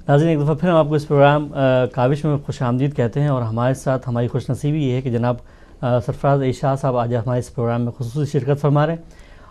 ناظرین ایک دفعہ پھر ہم آپ کو اس پروگرام کاوش میں خوش آمدید کہتے ہیں، اور ہمارے ساتھ ہماری خوش نصیبی یہ ہے کہ جناب سرفراز شاہ صاحب آج ہمارے اس پروگرام میں خصوصی شرکت فرما رہے ہیں،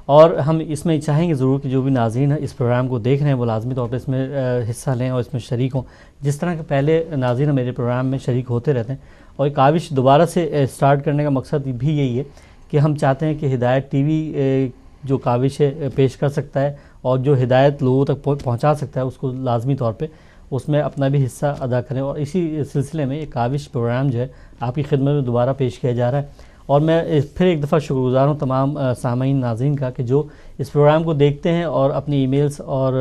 اور ہم اس میں چاہیں گے ضرور کہ جو بھی ناظرین اس پروگرام کو دیکھ رہے ہیں وہ لازمی طور پہ اس میں حصہ لیں اور اس میں شریک ہوں، جس طرح کہ پہلے ناظرین میرے پروگرام میں شریک ہوتے رہتے ہیں۔ اور کاوش دوبارہ سے سٹارٹ کرنے کا مقصد بھی یہی ہے کہ ہم چاہتے ہیں کہ ہدایت ٹی وی جو کاوش پیش کر سکتا ہے اور جو ہدایت لوگوں تک پہنچا سکتا ہے اس کو لازمی طور پہ اس میں اپنا بھی حصہ ادا کریں، اور اسی سلسلے میں یہ کاوش پروگرام جو ہے آپ کی خدمت میں دوبارہ پیش کیا جا رہا ہے۔ اور میں پھر ایک دفعہ شکر گزار ہوں تمام سامعین ناظرین کا کہ جو اس پروگرام کو دیکھتے ہیں اور اپنی ای میلز اور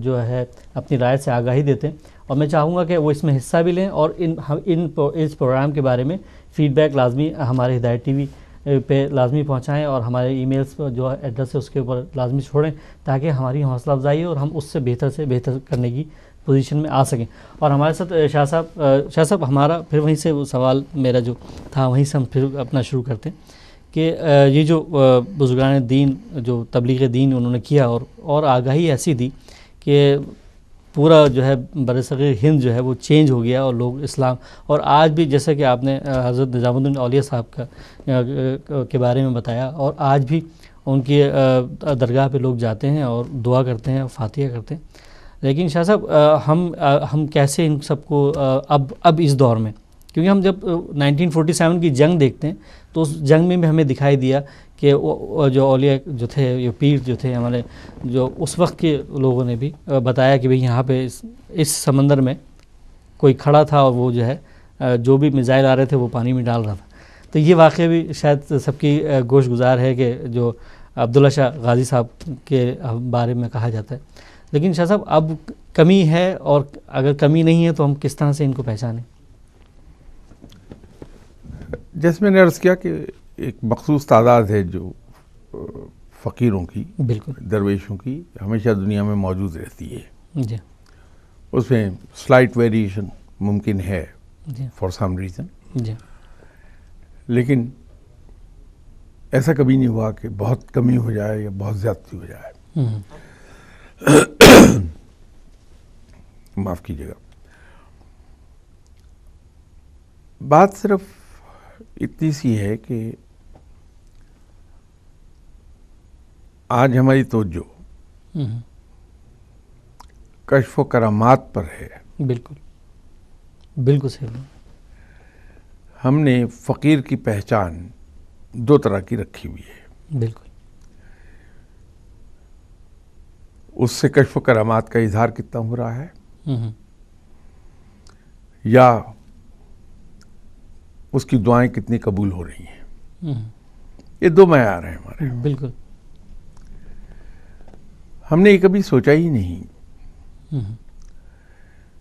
جو ہے اپنی رائے سے آگاہی دیتے ہیں، اور میں چاہوں گا کہ وہ اس میں حصہ بھی لیں اور اس پروگرام کے بارے میں فیڈ بیک لازمی ہمارے ہدایت ٹی وی پہ لازمی پہنچائیں، اور ہمارے ای میلز پر جو ایڈریس ہے اس کے اوپر لازمی چھوڑیں تاکہ ہماری حوصلہ افزائی ہو اور ہم اس سے بہتر کرنے کی پوزیشن میں آ سکیں۔ اور ہمارے ساتھ شاہ صاحب ہمارا پھر وہیں سے وہ سوال میرا جو تھا وہیں سے ہم پھر اپنا شروع کرتے ہیں کہ یہ جو بزرگان دین جو تبلیغ دین انہوں نے کیا اور آگاہی ایسی دی کہ پورا جو ہے برصغیر ہند جو ہے وہ چینج ہو گیا، اور لوگ اسلام، اور آج بھی جیسا کہ آپ نے حضرت نظام الدین اولیاء صاحب کے بارے میں بتایا، اور آج بھی ان کی درگاہ پہ لوگ جاتے ہیں اور دعا کرتے ہیں، فاتحہ کرتے ہیں۔ لیکن شاہ صاحب ہم کیسے ان سب کو اب اس دور میں، کیونکہ ہم جب 1947 کی جنگ دیکھتے ہیں تو اس جنگ میں بھی ہمیں دکھائی دیا کہ جو اولیاء جو تھے، یہ پیر جو تھے ہمارے، جو اس وقت کے لوگوں نے بھی بتایا کہ بھئی یہاں پہ اس سمندر میں کوئی کھڑا تھا اور وہ جو ہے جو بھی میزائل آ رہے تھے وہ پانی میں ڈال رہا تھا۔ تو یہ واقعہ بھی شاید سب کی گوش گزار ہے کہ جو عبداللہ شاہ غازی صاحب کے بارے میں کہا جاتا ہے۔ لیکن شاہ صاحب اب کمی ہے، اور اگر کمی نہیں ہے تو ہم کس طرح سے ان کو پہچانیں؟ جیسے میں نے عرض کیا کہ ایک مخصوص تعداد ہے جو فقیروں کی، بالکل درویشوں کی ہمیشہ دنیا میں موجود رہتی ہے، جی، اس میں سلائٹ ویریشن ممکن ہے جی، فار سم ریزن، جی، لیکن ایسا کبھی نہیں ہوا کہ بہت کمی ہو جائے یا بہت زیادتی ہو جائے۔ معاف کیجیے گا، بات صرف اتنی سی ہے کہ آج ہماری توجہ کشف و کرامات پر ہے۔ بالکل بالکل صحیح۔ ہم نے فقیر کی پہچان دو طرح کی رکھی ہوئی ہے، بالکل، اس سے کشف و کرامات کا اظہار کتنا ہو رہا ہے، یا اس کی دعائیں کتنی قبول ہو رہی ہیں، یہ دو معیار ہیں ہمارے۔ بالکل، ہم نے یہ کبھی سوچا ہی نہیں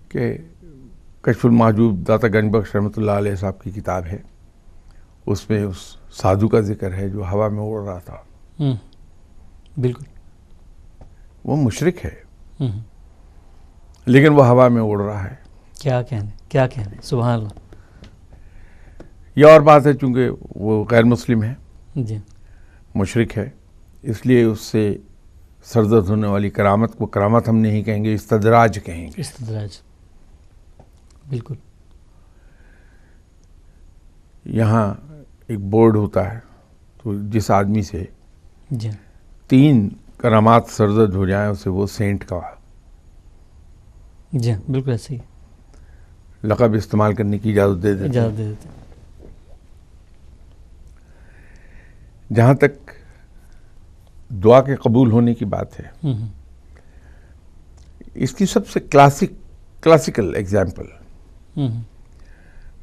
کہ کشف المحجوب داتا گنج بخش رحمۃ اللہ علیہ صاحب کی کتاب ہے، اس میں اس سادھو کا ذکر ہے جو ہوا میں اڑ رہا تھا۔ بالکل، وہ مشرک ہے لیکن وہ ہوا میں اڑ رہا ہے۔ کیا کہنے، سبحان اللہ۔ یہ اور بات ہے چونکہ وہ غیر مسلم ہے، جی، مشرک ہے، اس لیے اس سے سرزد ہونے والی کرامت کو کرامت ہم نہیں کہیں گے، استدراج کہیں گے۔ استدراج، بالکل۔ یہاں ایک بورڈ ہوتا ہے، تو جس آدمی سے جی، 3 کرامات سرزد ہو جائیں اسے وہ سینٹ کا جی، بالکل ایسے ہی لقب استعمال کرنے کی اجازت دے دیتے ہیں۔ اجازت دے دیتے۔ جہاں تک دعا کے قبول ہونے کی بات ہے، اس کی سب سے کلاسیکل ایگزامپل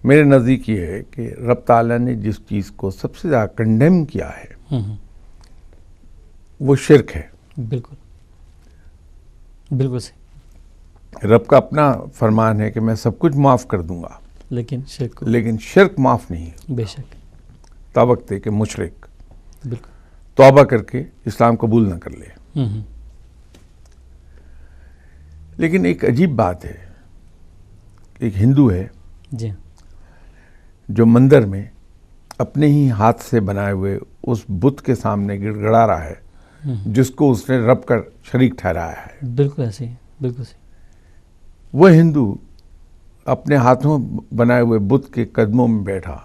میرے نزدیک یہ ہے کہ رب تعالیٰ نے جس چیز کو سب سے زیادہ کنڈیم کیا ہے وہ شرک ہے۔ بالکل بالکل صحیح۔ رب کا اپنا فرمان ہے کہ میں سب کچھ معاف کر دوں گا، لیکن شرک معاف نہیں۔ بے شک، تابق کہ مشرک بالکل توبہ کر کے اسلام قبول نہ کر لے۔ لیکن ایک عجیب بات ہے، ایک ہندو ہے جی، جو مندر میں اپنے ہی ہاتھ سے بنائے ہوئے اس بت کے سامنے گڑ گڑا رہا ہے جس کو اس نے رب کا شریک ٹھہرایا ہے۔ بالکل ایسے ہی، بالکل صحیح۔ وہ ہندو اپنے ہاتھوں بنائے ہوئے بت کے قدموں میں بیٹھا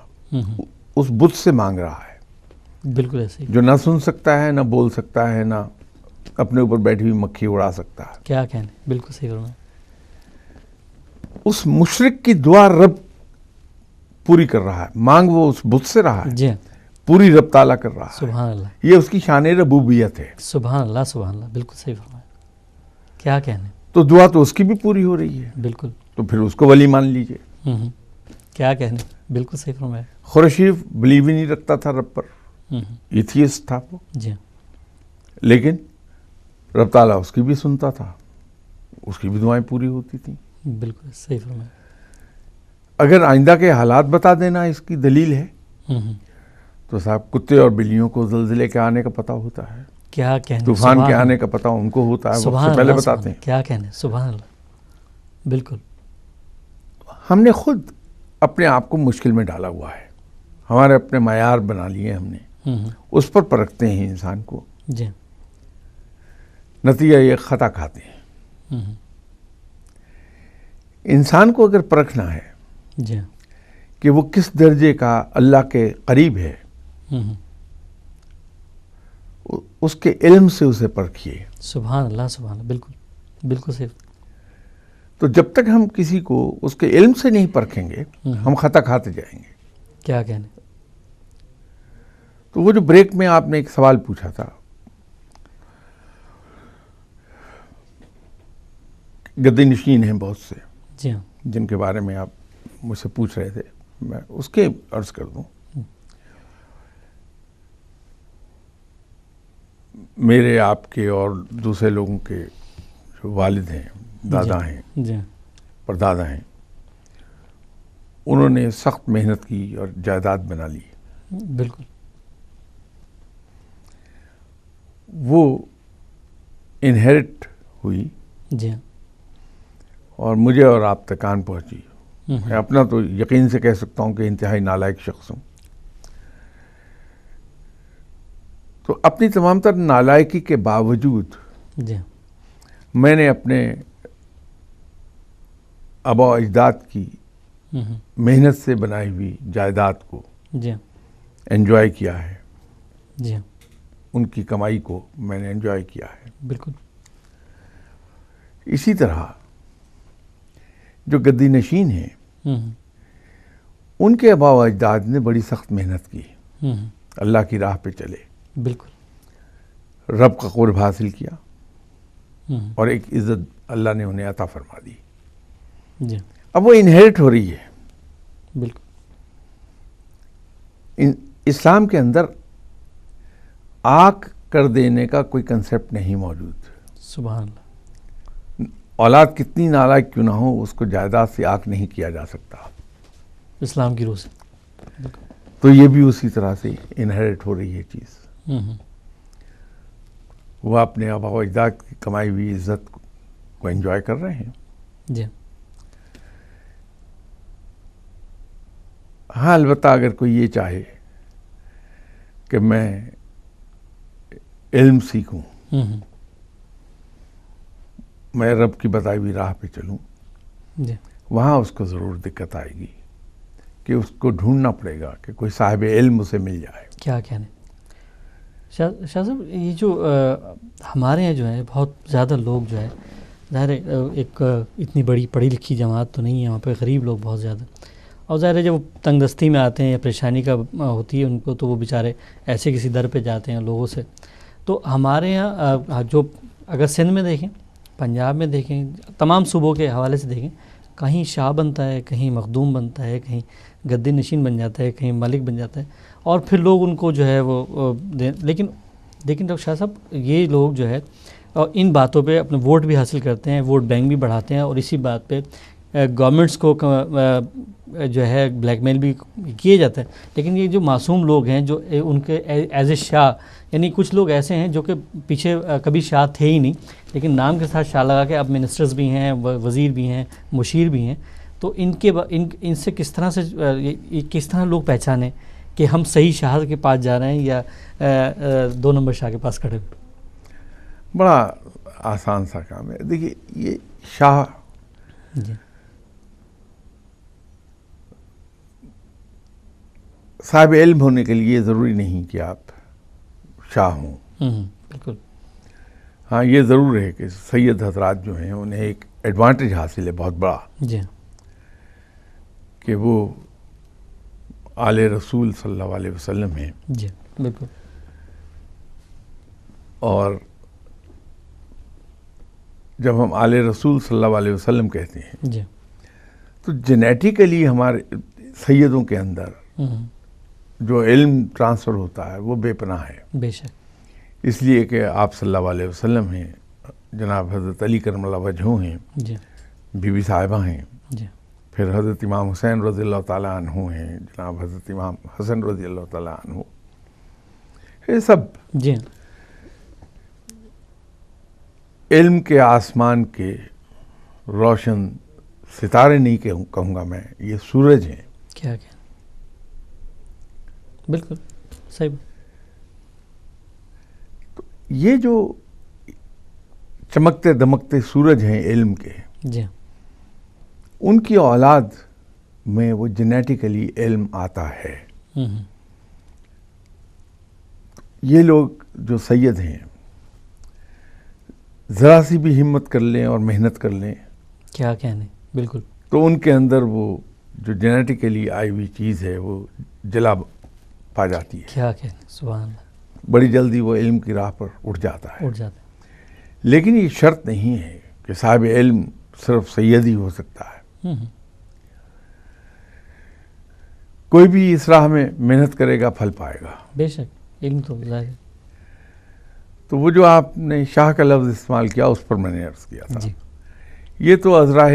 اس بت سے مانگ رہا ہے، بالکل ایسے ہی، جو نہ سن سکتا ہے، نہ بول سکتا ہے، نہ اپنے اوپر بیٹھی ہوئی مکھی اڑا سکتا ہے. کیا کہنے، بالکل صحیح فرمایا. اس مشرک کی دعا رب پوری کر رہا ہے، مانگ وہ اس بت سے رہا ہے، جی پوری رب تعالیٰ کر رہا ہے. سبحان اللہ، یہ اس کی شان ربوبیت ہے. سبحان اللہ، سبحان اللہ، بالکل صحیح فرمایا. کیا کہنے، تو دعا تو اس کی بھی پوری ہو رہی ہے، بالکل. تو پھر اس کو ولی مان لیجئے. کیا کہنے، بالکل صحیح فرمایا. خورشیف بلیو ہی نہیں رکھتا تھا رب پر، ایتھیسٹ تھا وہ، جی لیکن رب تعالیٰ اس کی بھی سنتا تھا، اس کی بھی دعائیں پوری ہوتی تھیں. بالکل صحیح فرمایا. اگر آئندہ کے حالات بتا دینا اس کی دلیل ہے تو صاحب کتے اور بلیوں کو زلزلے کے آنے کا پتہ ہوتا ہے، کیا کہنے، طوفان کے آنے کا پتہ ان کو ہوتا ہے، وقت سے پہلے بتاتے ہیں. کیا کہنے، سبحان اللہ، بالکل. ہم نے خود اپنے آپ کو مشکل میں ڈالا ہوا ہے، ہمارے اپنے معیار بنا لیے ہم نے، اس پر پرکھتے ہیں انسان کو، جی نتیجہ یہ خطا کھاتے ہیں. انسان کو اگر پرکھنا ہے جی کہ وہ کس درجے کا اللہ کے قریب ہے، اس کے علم سے اسے پرکھیے. سبحان اللہ، سبحان اللہ، بالکل بالکل صحیح. تو جب تک ہم کسی کو اس کے علم سے نہیں پرکھیں گے ہم خطا کھاتے جائیں گے. کیا کہنے. تو وہ جو بریک میں آپ نے ایک سوال پوچھا تھا، گدی نشین ہیں بہت سے جی ہاں، جن کے بارے میں آپ مجھ سے پوچھ رہے تھے، میں اس کے عرض کر دوں. میرے، آپ کے اور دوسرے لوگوں کے جو والد ہیں، دادا ہیں، جی پردادا ہیں، انہوں نے سخت محنت کی اور جائیداد بنا لی. بالکل. وہ انہیرٹ ہوئی جی ہاں، اور مجھے اور آپ تک آن پہنچی. میں اپنا تو یقین سے کہہ سکتا ہوں کہ انتہائی نالائق شخص ہوں. تو اپنی تمام تر نالائکی کے باوجود جی میں نے اپنے آبا و اجداد کی محنت سے بنائی ہوئی جائیداد کو جی انجوائے کیا ہے، جی ان کی کمائی کو میں نے انجوائے کیا ہے. بالکل. اسی طرح جو گدی نشین ہیں ان کے آبا و اجداد نے بڑی سخت محنت کی، اللہ کی راہ پہ چلے، بالکل، رب کا قرب حاصل کیا اور ایک عزت اللہ نے انہیں عطا فرما دی. جی اب وہ انہیرٹ ہو رہی ہے. بالکل. اسلام کے اندر آگ کر دینے کا کوئی کنسیپٹ نہیں موجود. سبحان اللہ. اولاد کتنی نالائق کیوں نہ ہو، اس کو جائیداد سے آگ نہیں کیا جا سکتا اسلام کی روح سے. تو یہ بھی اسی طرح سے انہیرٹ ہو رہی ہے چیز. وہ اپنے آبا و اجداد کی کمائی ہوئی عزت کو انجوائے کر رہے ہیں. جی ہاں، البتہ اگر کوئی یہ چاہے کہ میں علم سیکھوں، میں رب کی بتائی ہوئی راہ پہ چلوں، جی وہاں اس کو ضرور دقت آئے گی کہ اس کو ڈھونڈنا پڑے گا کہ کوئی صاحب علم اسے مل جائے. کیا کہنے. شاہ صاحب، یہ جو ہمارے یہاں جو ہے بہت زیادہ لوگ جو ہے، ظاہر ہے ایک اتنی بڑی پڑھی لکھی جماعت تو نہیں ہے وہاں پہ، غریب لوگ بہت زیادہ، اور ظاہر ہے جب وہ تنگ دستی میں آتے ہیں یا پریشانی کا ہوتی ہے ان کو، تو وہ بیچارے ایسے کسی در پہ جاتے ہیں لوگوں سے. تو ہمارے یہاں جو اگر سندھ میں دیکھیں، پنجاب میں دیکھیں، تمام صوبوں کے حوالے سے دیکھیں، کہیں شاہ بنتا ہے، کہیں مخدوم بنتا ہے، کہیں گدی نشین بن جاتا ہے، کہیں ملک بن جاتا ہے، اور پھر لوگ ان کو جو ہے وہ لیکن ڈاکٹر شاہ صاحب، یہ لوگ جو ہے ان باتوں پہ اپنے ووٹ بھی حاصل کرتے ہیں، ووٹ بینک بھی بڑھاتے ہیں، اور اسی بات پہ گورنمنٹس کو جو ہے بلیک میل بھی کیے جاتا ہے. لیکن یہ جو معصوم لوگ ہیں، جو ان کے ایز اے شاہ، یعنی کچھ لوگ ایسے ہیں جو کہ پیچھے کبھی شاہ تھے ہی نہیں، لیکن نام کے ساتھ شاہ لگا کے اب منسٹرز بھی ہیں، وزیر بھی ہیں، مشیر بھی ہیں. تو ان سے کس طرح سے کس طرح لوگ پہچانیں کہ ہم صحیح شاہ کے پاس جا رہے ہیں یا 2 نمبر شاہ کے پاس کھڑے ہوئے؟ بڑا آسان سا کام ہے. دیکھیے، یہ شاہ جی صاحب علم ہونے کے لیے ضروری نہیں کہ آپ شاہ ہوں. بالکل. ہاں یہ ضرور ہے کہ سید حضرات جو ہیں انہیں ایک ایڈوانٹیج حاصل ہے بہت بڑا جی کہ وہ آل رسول صلی اللہ علیہ وسلم ہیں. جی بالکل. اور جب ہم آل رسول صلی اللہ علیہ وسلم کہتے ہیں جی تو جینیٹیکلی ہمارے سیدوں کے اندر جو علم ٹرانسفر ہوتا ہے وہ بے پناہ ہے. بے شک. اس لیے کہ آپ صلی اللہ علیہ وسلم ہیں، جناب حضرت علی کرم اللہ وجہہ ہیں، جی بی بی صاحبہ ہیں، جی پھر حضرت امام حسین رضی اللہ تعالیٰ عنہ ہیں، جناب حضرت امام حسن رضی اللہ تعالیٰ عنہ، یہ سب جی علم کے آسمان کے روشن ستارے نہیں کہوں گا میں، یہ سورج ہیں. کیا بالکل صحیح. یہ جو چمکتے دمکتے سورج ہیں علم کے، جی ان کی اولاد میں وہ جینیٹیکلی علم آتا ہے. یہ لوگ جو سید ہیں ذرا سی بھی ہمت کر لیں اور محنت کر لیں، کیا کہنے، بالکل، تو ان کے اندر وہ جو جینیٹیکلی آئی ہوئی چیز ہے وہ جلا پا جاتی ہے. کیا کہنے، سبحان اللہ. بڑی جلدی وہ علم کی راہ پر اٹھ جاتا ہے. اٹھ جاتا ہے. لیکن یہ شرط نہیں ہے کہ صاحب علم صرف سید ہی ہو سکتا ہے. کوئی بھی اس راہ میں محنت کرے گا پھل پائے گا. بے شک، علم تو ظاہر ہے. تو وہ جو آپ نے شاہ کا لفظ استعمال کیا اس پر میں نے عرض کیا تھا. جی یہ تو ازراہ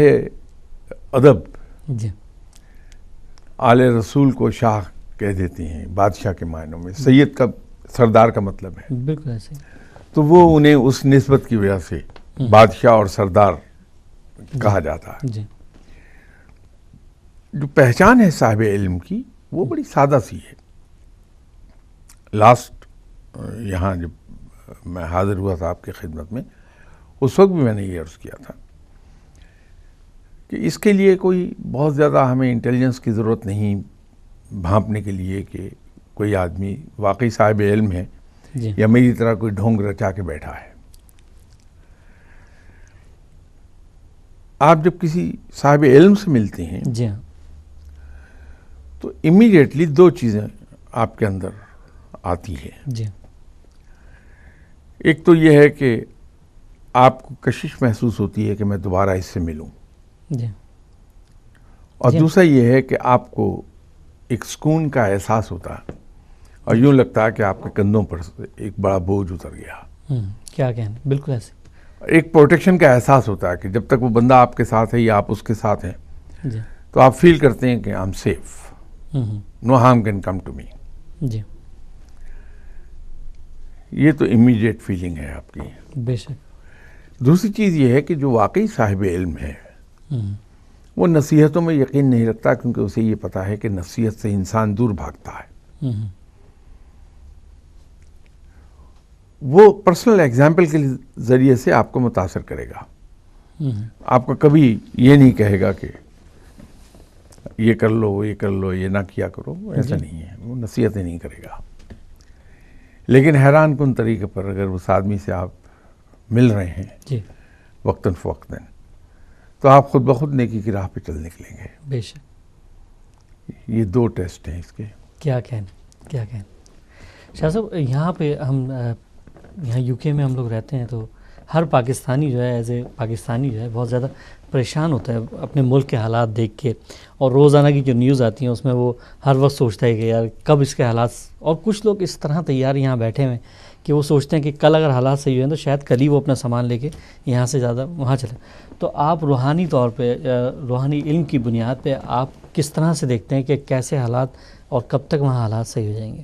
ادب جی آل رسول کو شاہ کہہ دیتے ہیں بادشاہ کے معنوں میں. سید کا سردار کا مطلب ہے. بالکل ایسے. تو وہ انہیں اس نسبت کی وجہ سے بادشاہ اور سردار کہا جاتا ہے. جی جو پہچان ہے صاحب علم کی وہ بڑی سادہ سی ہے. لاسٹ یہاں جب میں حاضر ہوا تھا آپ کی خدمت میں، اس وقت بھی میں نے یہ عرض کیا تھا کہ اس کے لیے کوئی بہت زیادہ ہمیں انٹیلیجنس کی ضرورت نہیں بھانپنے کے لیے کہ کوئی آدمی واقعی صاحب علم ہے جی یا میری طرح کوئی ڈھونگ رچا کے بیٹھا ہے. آپ جب کسی صاحب علم سے ملتے ہیں جی ہاں تو امیڈیٹلی دو چیزیں آپ کے اندر آتی ہیں. جی ایک تو یہ ہے کہ آپ کو کشش محسوس ہوتی ہے کہ میں دوبارہ اس سے ملوں، جی اور جی دوسرا یہ ہے کہ آپ کو ایک سکون کا احساس ہوتا ہے اور یوں لگتا ہے کہ آپ کے کندھوں پر ایک بڑا بوجھ اتر گیا. کیا کہنے، بالکل ایسے. ایک پروٹیکشن کا احساس ہوتا ہے کہ جب تک وہ بندہ آپ کے ساتھ ہے یا آپ اس کے ساتھ ہیں جی تو آپ فیل کرتے ہیں کہ I am safe, no harm can come to me. جی یہ تو امیڈیٹ فیلنگ ہے آپ کی. بے شک. دوسری چیز یہ ہے کہ جو واقعی صاحب علم ہے وہ نصیحتوں میں یقین نہیں رکھتا، کیونکہ اسے یہ پتا ہے کہ نصیحت سے انسان دور بھاگتا ہے. وہ پرسنل ایگزامپل کے ذریعے سے آپ کو متاثر کرے گا. آپ کو کبھی یہ نہیں کہے گا کہ یہ کر لو یہ کر لو یہ نہ کیا کرو، ایسا نہیں ہے. وہ نصیحتیں نہیں کرے گا. لیکن حیران کن طریقے پر اگر اس آدمی سے آپ مل رہے ہیں جی وقتاً فوقتاً تو آپ خود بخود نیکی کی راہ پہ چل نکلیں گے. بے شک. یہ دو ٹیسٹ ہیں اس کے. کیا کہنے، کیا کہنے. شاہ صاحب یہاں پہ ہم یہاں یو کے میں ہم لوگ رہتے ہیں تو ہر پاکستانی جو ہے ایز اے پاکستانی جو ہے بہت زیادہ پریشان ہوتا ہے اپنے ملک کے حالات دیکھ کے، اور روزانہ کی جو نیوز آتی ہیں اس میں وہ ہر وقت سوچتا ہے کہ یار کب اس کے حالات، اور کچھ لوگ اس طرح تیار یہاں بیٹھے ہوئے کہ وہ سوچتے ہیں کہ کل اگر حالات صحیح ہوئیں تو شاید کل ہی وہ اپنا سامان لے کے یہاں سے زیادہ وہاں چلے. تو آپ روحانی طور پہ روحانی علم کی بنیاد پہ آپ کس طرح سے دیکھتے ہیں کہ کیسے حالات اور کب تک وہاں حالات صحیح ہو جائیں گے؟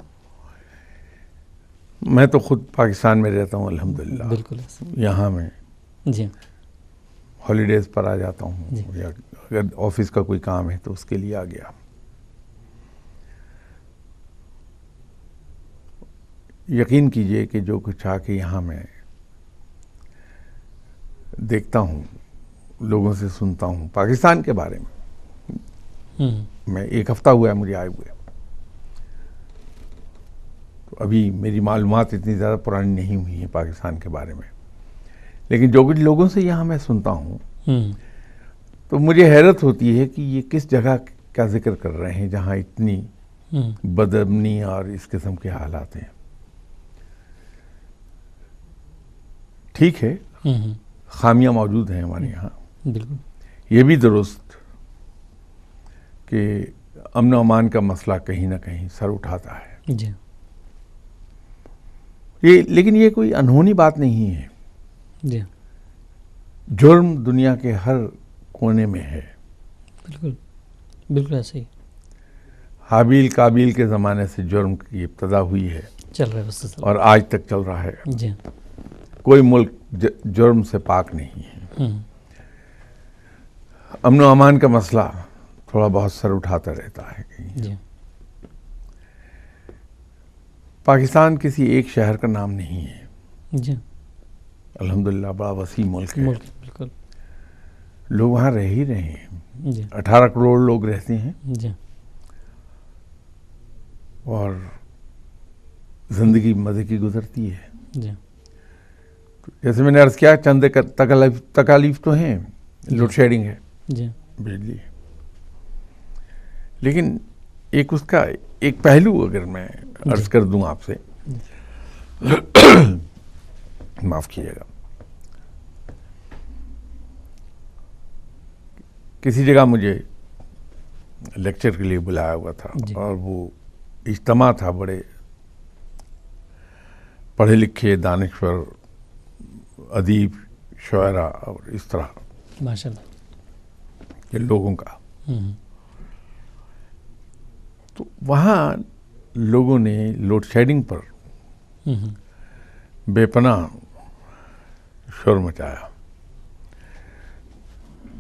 میں تو خود پاکستان میں رہتا ہوں الحمدللہ. بالکل. یہاں میں جی ہالیڈیز پر آ جاتا ہوں جی. یا اگر آفس کا کوئی کام ہے تو اس کے لیے آ گیا. یقین کیجئے کہ جو کچھ آ کے یہاں میں دیکھتا ہوں لوگوں سے سنتا ہوں پاکستان کے بارے میں، میں 1 ہفتہ ہوا ہے مجھے آئے ہوئے، تو ابھی میری معلومات اتنی زیادہ پرانی نہیں ہوئی ہیں پاکستان کے بارے میں، لیکن جو کچھ لوگوں سے یہاں میں سنتا ہوں تو مجھے حیرت ہوتی ہے کہ یہ کس جگہ کا ذکر کر رہے ہیں جہاں اتنی بدامنی اور اس قسم کے حالات ہیں۔ ٹھیک ہے، خامیاں موجود ہیں ہمارے یہاں، بالکل یہ بھی درست کہ امن و امان کا مسئلہ کہیں نہ کہیں سر اٹھاتا ہے، جی لیکن یہ کوئی انہونی بات نہیں ہے، جی جرم دنیا کے ہر کونے میں ہے، بالکل بالکل ایسے ہی حابیل کابیل کے زمانے سے جرم کی ابتدا ہوئی ہے چل رہا ہے بس، اور آج تک چل رہا ہے، جی کوئی ملک جرم سے پاک نہیں ہے۔ امن و امان کا مسئلہ تھوڑا بہت سر اٹھاتا رہتا ہے کہیں۔ جی پاکستان کسی ایک شہر کا نام نہیں ہے، جی الحمدللہ بڑا وسیع ملک ہے، بالکل لوگ وہاں رہ ہی رہے ہیں، جی 18 کروڑ لوگ رہتے ہیں، جی اور زندگی مزے کی گزرتی ہے۔ جی جیسے میں نے عرض کیا، چند تکالیف تو ہیں، لوڈ شیڈنگ ہے، جی بجلی ہے، لیکن ایک اس کا ایک پہلو اگر میں عرض کر دوں آپ سے، معاف کیجیے گا، کسی جگہ مجھے لیکچر کے لیے بلایا ہوا تھا، اور وہ اجتماع تھا بڑے پڑھے لکھے دانشور ادیب شاعرہ اور اس طرح ماشاء اللہ کے لوگوں کا، تو وہاں لوگوں نے لوڈ شیڈنگ پر بے پناہ شور مچایا۔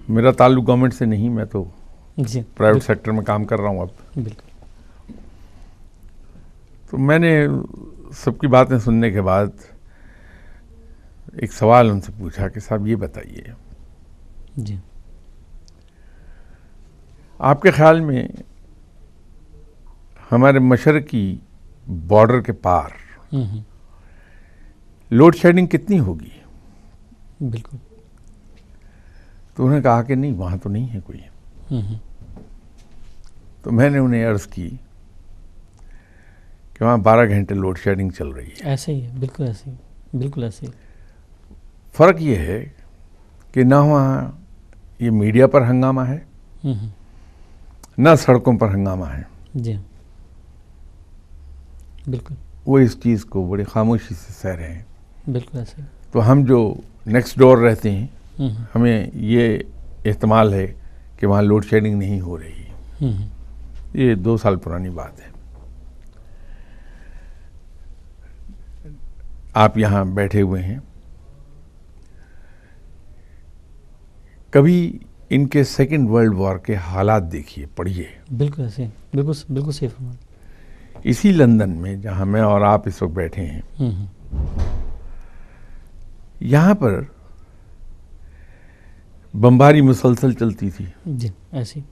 میرا تعلق گورنمنٹ سے نہیں، میں تو جی پرائیویٹ سیکٹر میں کام کر رہا ہوں اب، بالکل تو میں نے سب کی باتیں سننے کے بعد ایک سوال ان سے پوچھا کہ صاحب یہ بتائیے، جی آپ کے خیال میں ہمارے مشرقی بارڈر کے پار لوڈ شیڈنگ کتنی ہوگی؟ بالکل تو انہوں نے کہا کہ نہیں، وہاں تو نہیں ہے کوئی۔ تو میں نے انہیں عرض کی کہ وہاں 12 گھنٹے لوڈ شیڈنگ چل رہی ہے۔ ایسے ہی ہے، بالکل ایسے ہی، بالکل ایسے ہی۔ فرق یہ ہے کہ نہ وہاں یہ میڈیا پر ہنگامہ ہے، نہ سڑکوں پر ہنگامہ ہے، جی بالکل وہ اس چیز کو بڑی خاموشی سے سہ رہے ہیں۔ بالکل ایسے ہی۔ تو ہم جو نیکسٹ ڈور رہتے ہیں، ہمیں یہ احتمال ہے کہ وہاں لوڈ شیڈنگ نہیں ہو رہی، یہ 2 سال پرانی بات ہے۔ آپ یہاں بیٹھے ہوئے ہیں، کبھی ان کے سیکنڈ ورلڈ وار کے حالات دیکھیے، پڑھیے۔ بالکل ایسے ہی، بالکل صحیح فرمایا۔ اسی لندن میں جہاں میں اور آپ اس وقت بیٹھے ہیں، یہاں پر بمباری مسلسل چلتی تھی، جی ایسے ہی،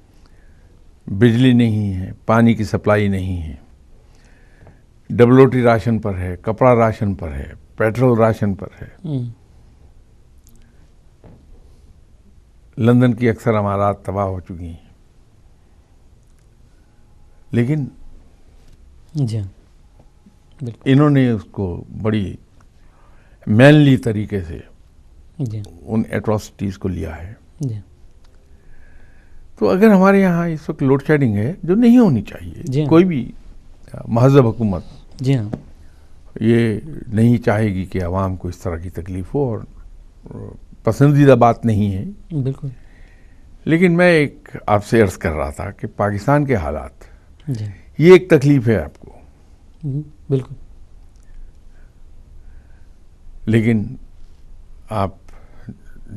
بجلی نہیں ہے، پانی کی سپلائی نہیں ہے، WOT راشن پر ہے، کپڑا راشن پر ہے، پیٹرول راشن پر ہے، لندن کی اکثر عمارات تباہ ہو چکی ہیں، لیکن جی بالکل انہوں نے اس کو بڑی مینلی طریقے سے جی ان ایٹراسٹیز کو لیا ہے۔ جی تو اگر ہمارے یہاں اس وقت لوڈ شیڈنگ ہے، جو نہیں ہونی چاہیے، جی کوئی بھی مہذب حکومت جی ہاں یہ نہیں چاہے گی کہ عوام کو اس طرح کی تکلیف ہو، اور پسندیدہ بات نہیں ہے، بالکل لیکن میں ایک آپ سے عرض کر رہا تھا کہ پاکستان کے حالات، جی یہ ایک تکلیف ہے آپ کو، بالکل، لیکن آپ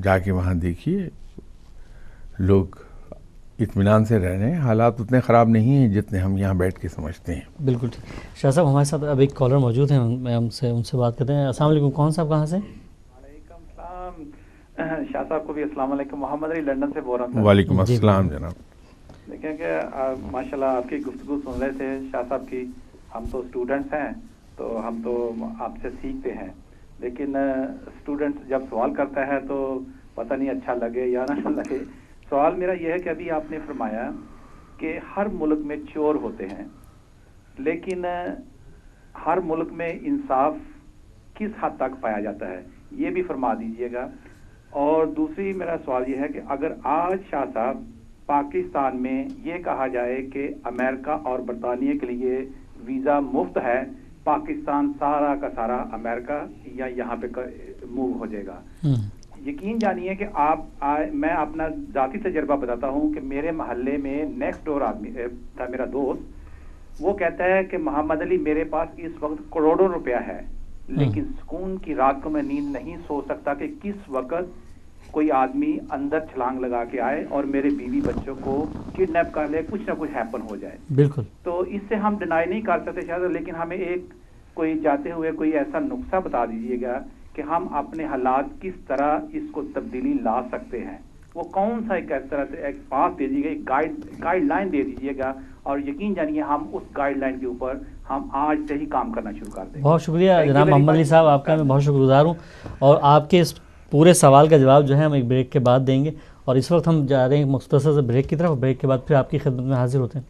جا کے وہاں دیکھیے، لوگ اطمینان سے رہ رہے ہیں، حالات اتنے خراب نہیں ہیں جتنے ہم یہاں بیٹھ کے سمجھتے ہیں۔ بالکل ٹھیک۔ شاہ صاحب ہمارے ساتھ اب ایک کالر موجود ہیں، میں ان سے بات کرتے ہیں۔ السلام علیکم، کون صاحب کہاں سے؟ وعلیکم السلام شاہ صاحب کو بھی السلام علیکم. محمد علی لندن سے بول رہا ہوں. وعلیکم السلام جناب. دیکھیں کہ ماشاءاللہ آپ کی گفتگو سن رہے تھے شاہ صاحب کی. ہم تو اسٹوڈنٹس ہیں تو ہم تو آپ سے سیکھتے ہیں, لیکن اسٹوڈنٹس جب سوال کرتا ہے تو پتہ نہیں اچھا لگے یا نہ لگے. سوال میرا یہ ہے کہ ابھی آپ نے فرمایا کہ ہر ملک میں چور ہوتے ہیں, لیکن ہر ملک میں انصاف کس حد تک پایا جاتا ہے, یہ بھی فرما دیجئے گا. اور دوسری میرا سوال یہ ہے کہ اگر آج شاہ صاحب پاکستان میں یہ کہا جائے کہ امریکہ اور برطانیہ کے لیے ویزا مفت ہے, پاکستان سارا کا سارا امریکہ یا یہاں پہ موو ہو جائے گا. یقین جانیے کہ میں اپنا ذاتی تجربہ بتاتا ہوں کہ میرے محلے میں نیکسٹ ڈور آدمی تھا میرا دوست, وہ کہتا ہے کہ محمد علی میرے پاس اس وقت کروڑوں روپیہ ہے, لیکن سکون کی رات کو میں نیند نہیں سو سکتا کہ کس وقت کوئی آدمی اندر چھلانگ لگا کے آئے اور میرے بیوی بچوں کو کڈنیپ کر لے, کچھ نہ کچھ ہیپن ہو جائے. بالکل. تو اس سے ہم ڈینائی نہیں کر سکتے شاید, لیکن ہمیں ایک کوئی جاتے ہوئے کوئی ایسا نقطہ بتا دیجیے گا کہ ہم اپنے حالات کس طرح اس کو تبدیلی لا سکتے ہیں. وہ کون سا ایک اس طرح سے ایک پاس دے دیجیے گا, ایک گائیڈ لائن دے دیجیے گا, اور یقین جانیے ہم اس گائیڈ لائن کے اوپر ہم آج سے ہی کام کرنا شروع کر دیں. بہت شکریہ جناب محمد علی صاحب, آپ کا میں بہت شکر گزار ہوں. اور آپ کے اس پورے سوال کا جواب جو ہے ہم ایک بریک کے بعد دیں گے, اور اس وقت ہم جا رہے ہیں مختصر سے بریک کی طرف. بریک کے بعد پھر آپ کی خدمت میں حاضر ہوتے ہیں.